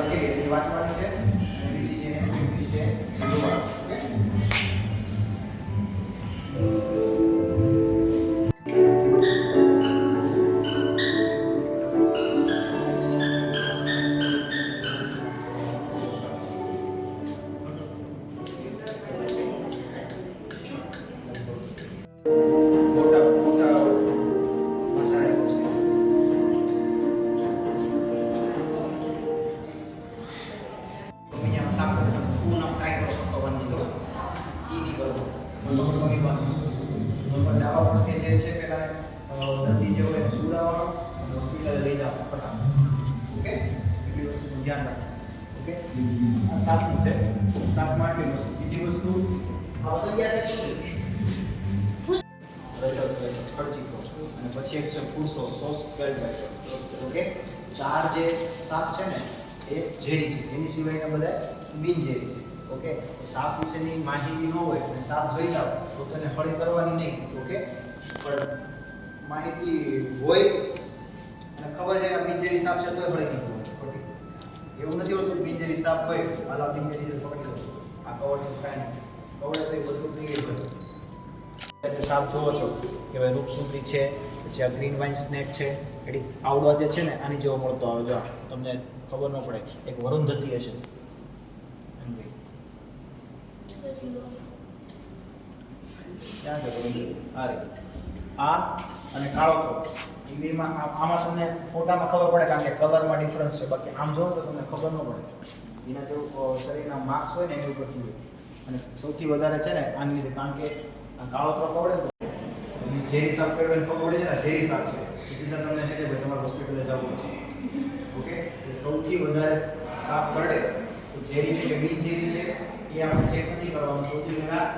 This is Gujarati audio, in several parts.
લખેલી છે એ વાંચવાની છે અને બીજી છે એને પ્રેક્ટિસ છે જોવાની. દર્દી જે હોય સુડાવવાનો અને હોસ્પિટલ લઈ જવાનો ફટાફટ. ઓકે, એટલી વસ્તુનું ધ્યાન રાખો. ઓકે, આ સાપનું છે. સાપમાં આટલી વસ્તુ. બીજી વસ્તુ આ બધા ગયા છે રસલ્સ ખર્ચી વસ્તુ અને પછી એક છે food sauce spelled by. Okay, ચાર જે સાપ છે ને એ ઝેરી છે, એની સિવાયના બધા બિનઝેરી છે. ઓકે, સાપ વિશેની માહિતી ન હોય અને સાપ જોઈ જાવ તો તેને હળી કરવાની નહીં. ઓકે, પણ માહિતી હોય અને ખબર છે કે બિનઝેરી સાપ છે તોય હળી નહીં ખોટી. એવું નથી હોતું બિનઝેરી સાપ હોય હાલ આ બિનઝેરી છે પકડી લો આ કવર છે કાંઈ નહીં કવર તો એ બધું ક્લિયર કરે. એટલે સાપ જોવો છો કે ભાઈ રૂપસુંદરી છે, પછી આ ગ્રીન વાઇન સ્નેક છે, એડી આવડો જે છે ને આની જેવો મળતો આવે. જો તમને ખબર ન પડે એક વરુંધતી હશે ક્યાં છે વરુંધતી? આ અને કાળો થ્રોટ એ બેમાં આમાં તમને ફોટામાં ખબર પડે કારણ કે કલરમાં ડિફરન્સ છે, બાકી આમ જોવો તો તમને ખબર ન પડે. એના જેવું શરીરના માર્ક્સ હોય ને એની ઉપરથી હોય. અને સૌથી વધારે છે ને આની લીધે કારણ કે કાળો થ્રોટ પકડે તો ઝેરી સાપ પેડવાની ખબર પડે છે ને ઝેરી સાપ છે સીધા તમને કહે ભાઈ તમારે હોસ્પિટલે જવું છે. ઓકે, એ સૌથી વધારે સાપ કરડે તો ઝેરી છે કે બિનઝેરી છે એ આપણે ચેક નથી કરવાનું. સૌથી પહેલાં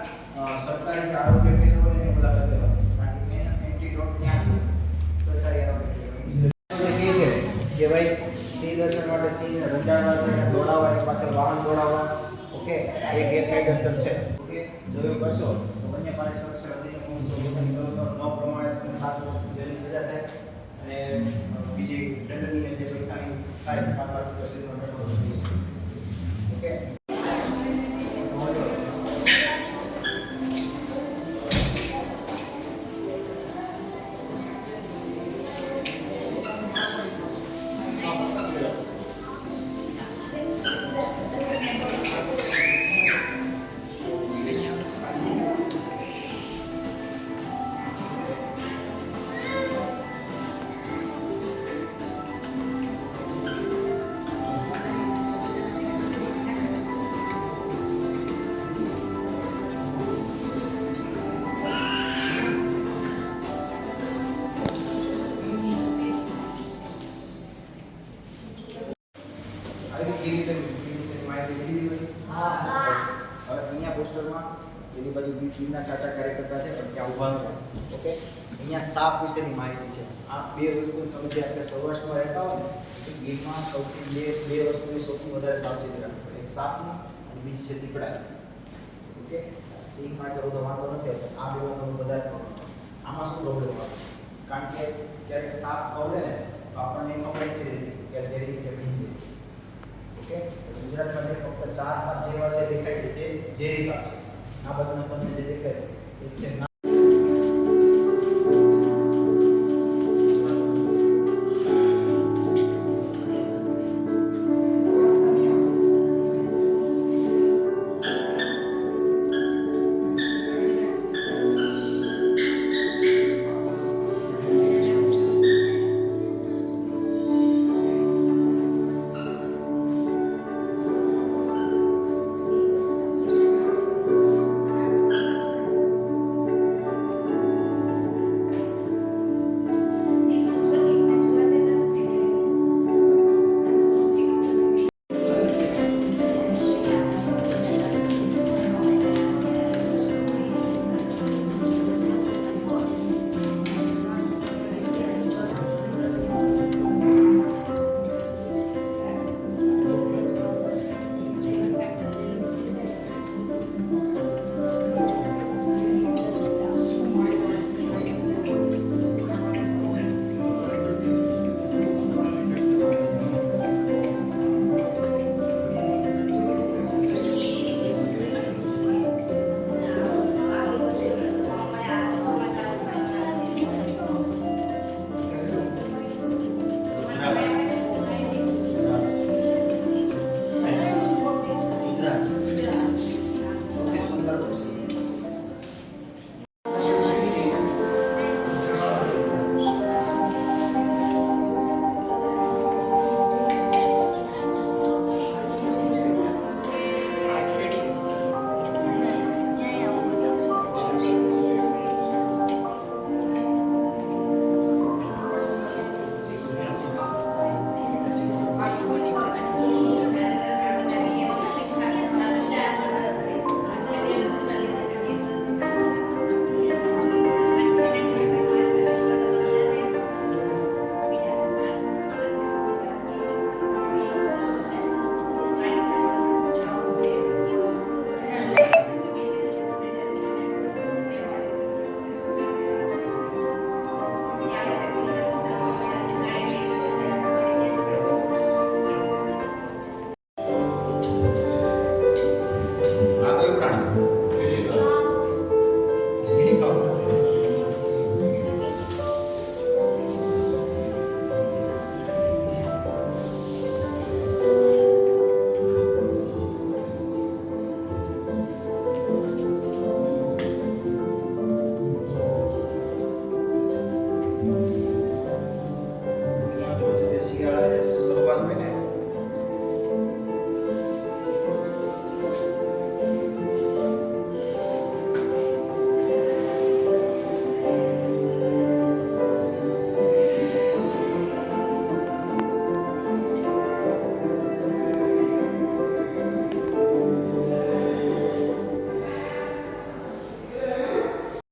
સરકારી જે આરોગ્ય કેન્દ્ર હોય ને એ મુલાકાત લેવાની કારણ કે મેન એન્ટીડોટ ત્યાં સરકારી આરોગ્ય કેન્દ્ર છે કે ભાઈ સિંહ દર્શન માટે સિંહને રંજાડવા છે દોડાવવા એની પાછળ વાહન દોડાવવા. ઓકે, આ એક ગેરકાયદેસર છે. ઓકે, જો એવું કરશો તો વન્ય પ્રાણી સંરક્ષણ અધિનિયમ 1999 પ્રમાણે તમને 7 વર્ષની જેલની સજા થાય અને બીજી દંડનીય જે પૈસાની થાય 5 લાખ રૂપિયા સુધીનો દંડ થઈ શકે. ઓકે, પોસ્ટરમાં એની બાજુ બીના સાચા કાર્યકર્તા છે પણ ત્યાં ઊભા છે. ઓકે, અહીંયા સાપ વિશેની માહિતી છે. આ બે વસ્તુ તમે જે આપણે સૌરાષ્ટ્રમાં રહેતા હોય ને એ ગીરમાં સૌથી બે વસ્તુની સૌથી વધારે સાવચેતી રાખવી પડે. એક સાપની અને બીજી છે દીપડાની. ઓકે, સિંહ માટે બધો વાંધો નથી આવતો. આ બે વાંધો વધારે પ્રોબ્લેમ. આમાં શું પ્રોબ્લેમ આવે કારણ કે ક્યારેક સાપ કરડે ને તો આપણને ખબર નથી રહેતી કે ઝેરી કે બિનઝેરી. ઓકે, ગુજરાતમાં જે ફક્ત 4 સાપ જેવા છે દેખાય છે તે ઝેરી સાપ છે. આ બધાના તમને જે દેખાય છે